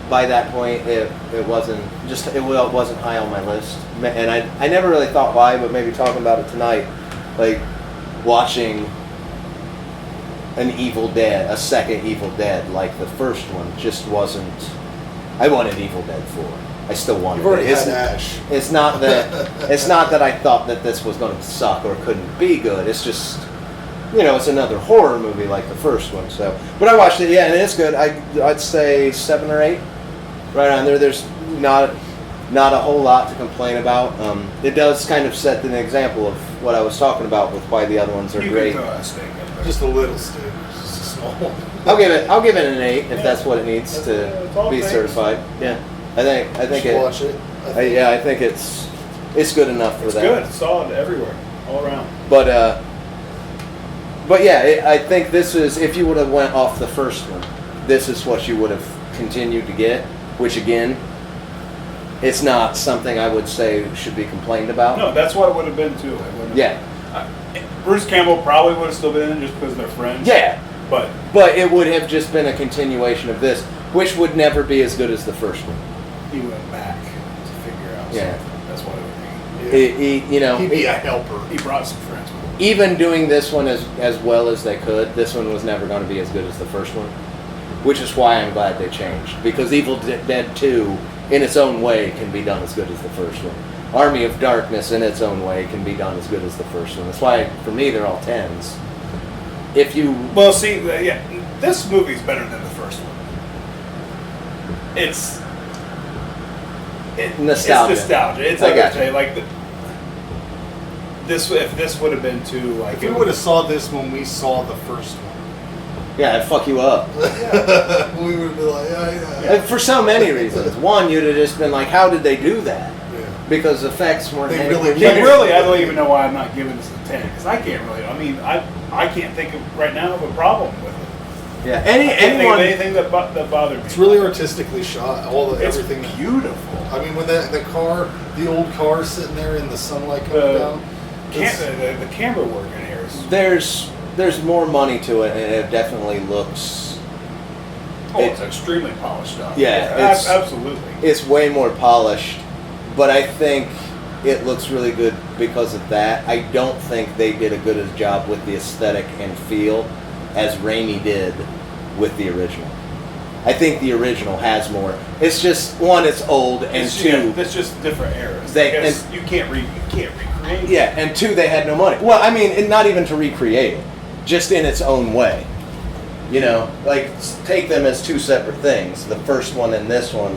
by that point, it wasn't high on my list, and I never really thought why, but maybe talking about it tonight, like watching an Evil Dead, a second Evil Dead, like the first one, just wasn't. I wanted Evil Dead 4. I still wanted You've already it. had Ash. It's not that I thought that this was going to suck or couldn't be good. It's just, it's another horror movie like the first one. So, but I watched it, yeah, and it's good. I'd say 7 or 8, right on there. There's not a whole lot to complain about. It does kind of set an example of what I was talking about with why the other ones are You great. can throw a steak in there. Just a little stick, just a small one. I'll give it an 8 if that's what it needs It's to all be thanks. certified. Yeah, I think Should it. watch it. I think it's good enough for It's that. good. It's solid everywhere, all around. But yeah, I think this is, if you would have went off the first one, this is what you would have continued to get. Which again, it's not something I would say should be complained about. No, that's what it would have been too. It wouldn't have- Yeah, Bruce Campbell probably would have still been in just because they're friends. yeah, But but it would have just been a continuation of this, which would never be as good as the first one. he went back to figure out Yeah. something. That's what it would be. He'd be a helper. He brought some friends with him. Even doing this one as well as they could, this one was never going to be as good as the first one, which is why I'm glad they changed. Because Evil Dead 2, in its own way, can be done as good as the first one. Army of Darkness, in its own way, can be done as good as the first one. That's why, for me, they're all 10s. If you... Well, see, yeah, this movie's better than the first one. It's Nostalgia. It's nostalgia. It's I like got you. okay, like if this would have been too like If we would have saw this when we saw the first one, Yeah, it'd fuck you up. we would have been like, yeah. And for so many reasons. One, you'd have just been like, how did they do that? Yeah. Because effects weren't... They really- Really, I don't even know why I'm not giving this a 10 because I can't really. I mean, I can't think of right now of a problem with it. Yeah, I can't think of anyone... anything that bothered me. It's really artistically shot. It's Everything. beautiful. I mean, when the old car sitting there in the sunlight coming down. The camera work in here is. There's more money to it, and it definitely looks... It's extremely polished up. Yeah, it's- absolutely. It's way more polished, but I think it looks really good because of that. I don't think they did a good a job with the aesthetic and feel as Raimi did with the original. I think the original has more. It's just, one, it's old, and two... it's just different eras. They- I guess you can't recreate. Yeah, and two, they had no money. Well, I mean, and not even to recreate it, just in its own way. You know, like, take them as two separate things. The first one and this one.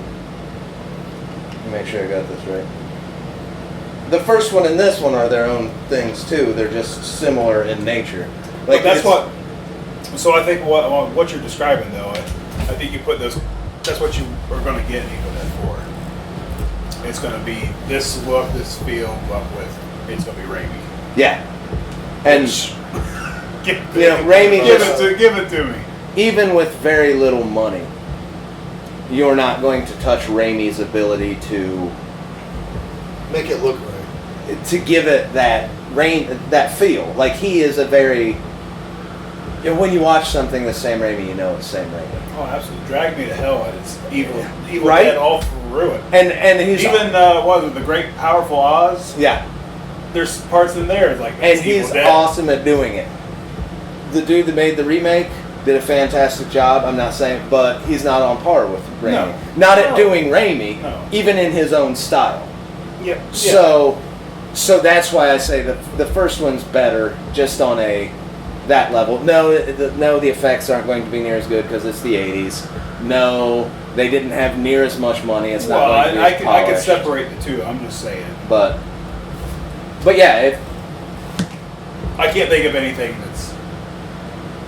Let me make sure I got this right. The first one and this one are their own things, too. They're just similar in nature. But that's it's- what. So I think what you're describing, though, I think you put those. That's what you are going to get in Evil Dead 4. It's going to be this look, this feel, but with it's going to be Raimi. Yeah. And Raimi give it to me. even with very little money, you're not going to touch Raimi's ability to Make it look right. give it that feel. Like, he is a very... when you watch something the same Raimi, you know it's Sam Raimi. Oh, absolutely! Drag Me to Hell and it's evil Right? Dead all through it. And he's... Even what was it, the Great Powerful Oz? Yeah. There's parts in there like And it's he's Evil Dead. awesome at doing it. The dude that made the remake did a fantastic job, I'm not saying, but he's not on par with Raimi. No. Not at No. doing Raimi, No. even in his own style. Yep. So that's why I say the first one's better, just on that level. No, the effects aren't going to be near as good because it's the 80s. No, they didn't have near as much money. It's not Well, going to be I as could polished. separate the two. I'm just saying. But yeah, I can't think of anything that's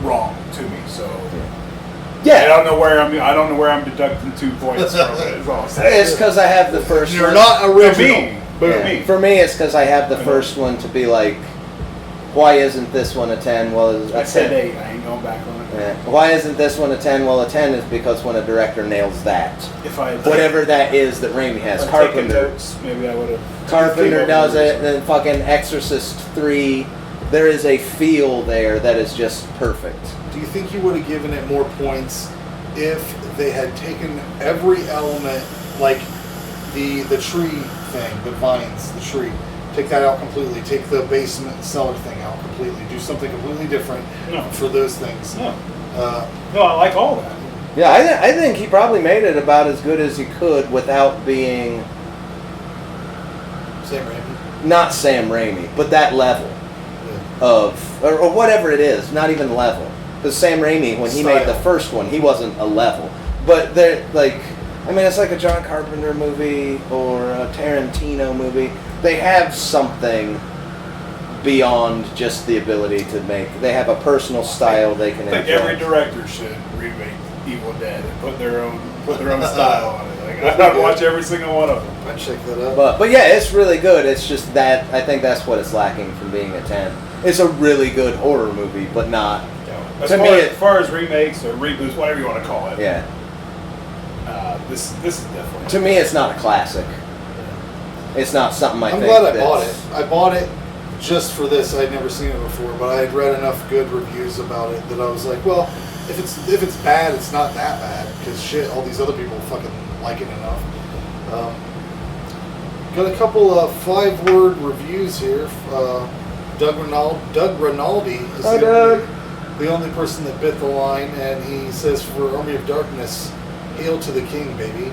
wrong to me. So I yeah, don't know where I'm deducting 2 points from it. Is all I'm saying. it's because I have the first You're one. not For original. me, but Yeah. me. For me, it's because I have the I know. first one to be like, why isn't this one a 10? Well, I I said said 8. I ain't going back on it. Why isn't this one a 10? Well, a 10 is because when a director nails that, If I had whatever that is that Raimi has, if I'd taken Carpenter. notes, maybe I would have. Carpenter does it, and then fucking Exorcist 3. There is a feel there that is just perfect. Do you think you would have given it more points if they had taken every element, like the tree thing, the vines, the tree, take that out completely, take the basement cellar thing out completely, do something completely different for those things? No, no, I like all that. Yeah, I think he probably made it about as good as he could without being Sam Raimi. not Sam Raimi, but that level of, or whatever it is, not even level. Because Sam Raimi, when he made the first one, he wasn't a level. But they're like, I mean, it's like a John Carpenter movie or a Tarantino movie. They have something beyond just the ability to make. They have a personal style they can I think inject. every director should remake Evil Dead and put their own style on it. Like I'd watch every single one of them. I'd check that out. But yeah, it's really good. It's just that I think that's what it's lacking from being a 10. It's a really good horror movie, but not. As To far, me, as far as remakes or reboots, whatever you want to call it, Yeah. This is definitely. To me, it's not a classic. It's not something I'm glad I bought it. I bought it just for this. I'd never seen it before, but I had read enough good reviews about it that I was like, well, if it's bad, it's not that bad because shit, all these other people fucking like it enough. Got a couple of 5-word reviews here. Doug Rinaldi is the only person that bit the line, and he says for Army of Darkness, hail to the king, baby.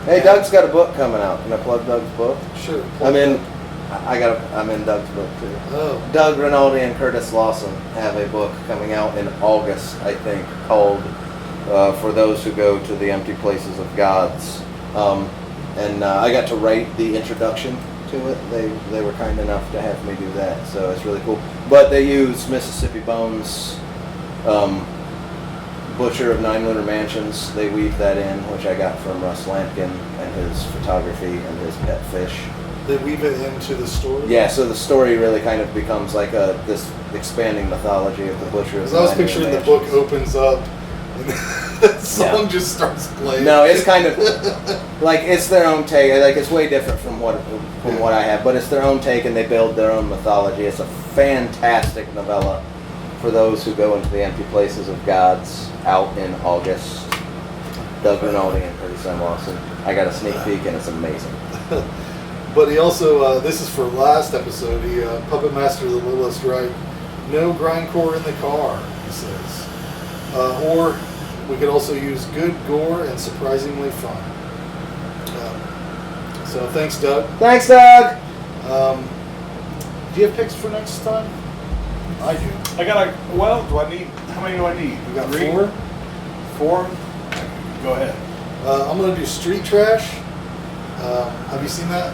Hey, Doug's got a book coming out. Can I plug Doug's book? Sure. I'm in Doug's book too. Oh. Doug Rinaldi and Curtis Lawson have a book coming out in August, I think, called For Those Who Go to the Empty Places of Gods. And I got to write the introduction to it. They were kind enough to have me do that, so it's really cool. But they use Mississippi Bones, Butcher of Nine Lunar Mansions. They weave that in, which I got from Russ Lampkin and his photography and his pet fish. They weave it into the story? Yeah, so the story really kind of becomes like this expanding mythology of the Butcher of Because I was Nine Lunar picturing the Mansions. book opens up and that song just starts playing. No, it's kind of like it's their own take. Like it's way different from what I have, but it's their own take, and they build their own mythology. It's a fantastic novella for those who go into the empty places of gods. Out in August. Doug Rinaldi and Curtis M. Lawson. I got a sneak peek, and it's amazing. But he also, this is for last episode, he Puppet Master of the Littlest Right. No grindcore in the car, he says. Or we could also use good gore and surprisingly fun. So thanks, Doug. Thanks, Doug. Do you have picks for next time? I do. I got how many do I need? We got 3? 4. 4? Go ahead. I'm going to do Street Trash. Have you seen that?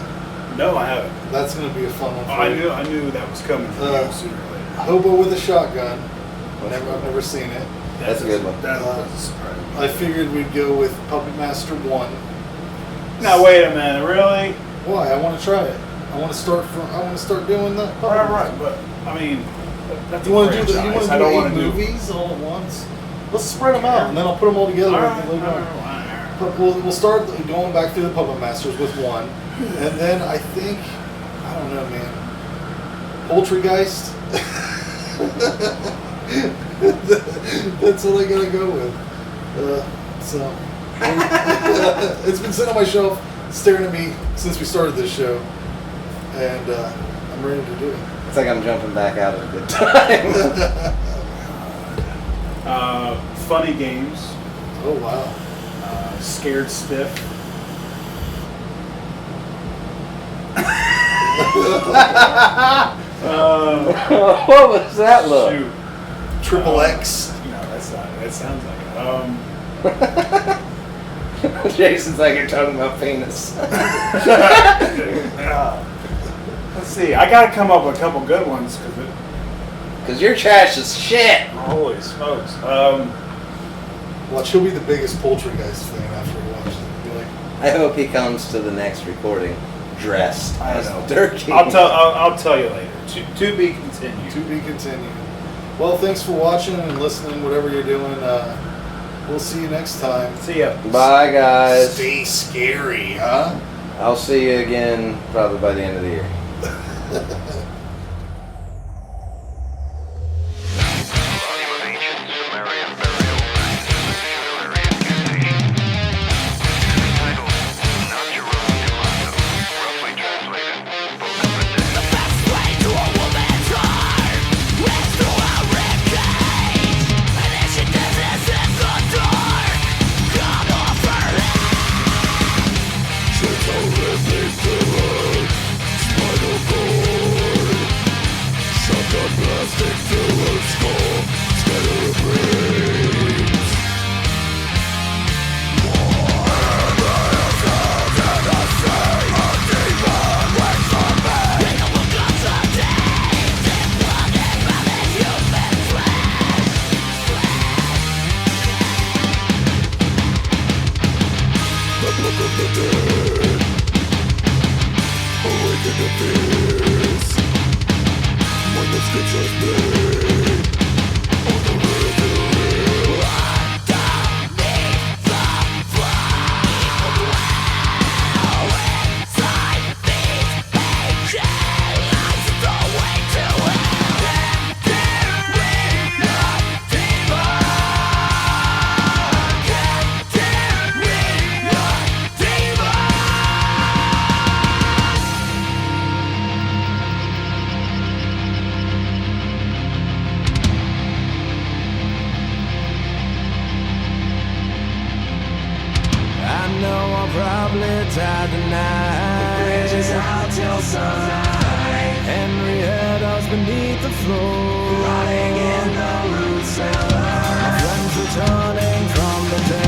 No, I haven't. That's going to be a fun one for Oh, you. I knew that was coming from you sooner or later. Hobo with a Shotgun. I've never seen it. That's a good one. That was a surprise. I figured we'd go with Puppet Master 1. Now wait a minute, really? Why? I want to try it. I want to start doing that. Right, but I mean, that's You a want to do franchise. you want to I do don't 8 want to do. movies all at once? Let's spread them out, and then I'll put them all together. Later on. But we'll start going back through the Puppet Masters with 1, and then I think I don't know, man. Poultrygeist. That's what I gotta go with. So it's been sitting on my shelf, staring at me since we started this show, and I'm ready to do it. It's like I'm jumping back out at a good time. Funny Games. Oh wow. Scared Stiff. What was that look? Shoot. Triple X. No, that's not. That sounds like it. Jason's like you're talking about penis. Let's see. I gotta come up with a couple good ones Because your trash is shit. holy smokes. Watch, he'll be the biggest Poultrygeist fan after he watches it. Be like, I hope he comes to the next recording dressed I as don't know. Dirk. I'll tell you later. To be continued. to be continued. Well, thanks for watching and listening, whatever you're doing. We'll see you next time. See ya. Bye, guys. Stay scary, huh? I'll see you again probably by the end of the year. Probably tied tonight. The bridge is out till sunlight. Henrietta's beneath the floor, rotting in the root cellar. My friends returning from the dead.